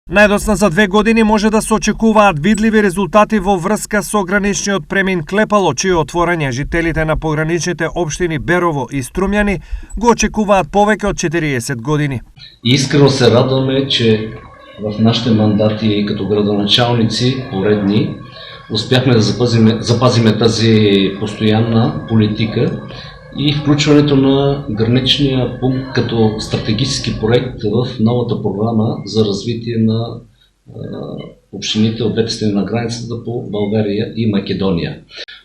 Најдосна за 2 години може да се очекуваат видливи резултати во врска со граничниот премин Клепало, чие отворање жителите на пограничните општини Берово и Струмјани го очекуваат повеќе од 40 години. Искрено се радваме, че в нашите мандати като градоначалници поредни успяхме да запазиме тази постоянна политика и включването на граничния пункт като стратегически проект в новата програма за развитие на общините от двете страни на границата по България и Македония.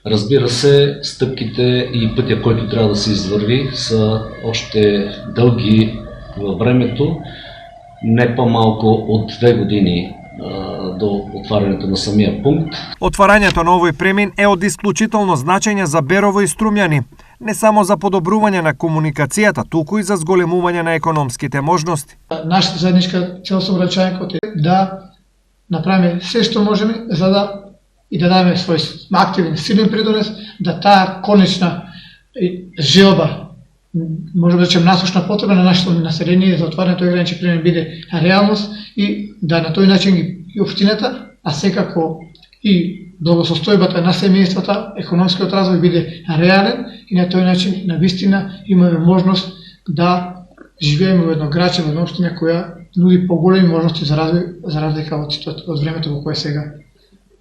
Разбира се, стъпките и пътя, който трябва да се извърви, са още дълги във времето, не по-малко от 2 години до отварянето на самия пункт. Отварањето на овој премин е од исклучително значење за Берово и Струмјани, не само за подобрување на комуникацијата, туку и за зголемување на економските можности. Нашата заедничка цел со враќањето е да направиме се што можеме за да и да дадеме свој активен, силен придонес, да таа конечна желба, може да речем насочна потреба на нашето население за отварането на граничен премин биде реалност и да на тој начин и општината, а секако и благосостојбата на семејствата, економскиот развој биде реален и на тој начин на вистина имаме можност да живееме во едно градче, во една општина која нуди поголеми можности за развој, за разлика од времето во кое сега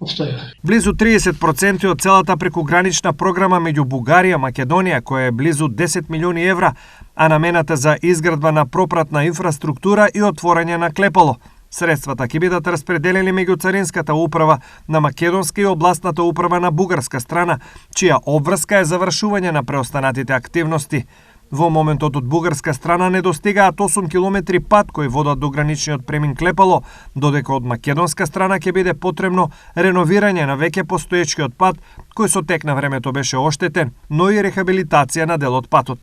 обстојува. Близу 30% од целата прекугранична програма меѓу Бугарија и Македонија, која е близу 10 милиони евра, а намената за изградба на пропратна инфраструктура и отворање на Клепало. Средствата ќе бидат распределени меѓу Царинската управа на македонска и областната управа на бугарска страна, чија обврска е завршување на преостанатите активности. Во моментот од бугарска страна не достигаат 8 километри пат кои водат до граничниот премин Клепало, додека од македонска страна ќе биде потребно реновирање на веќе постоечкиот пат, кој со тек на времето беше оштетен, но и рехабилитација на дел од патот.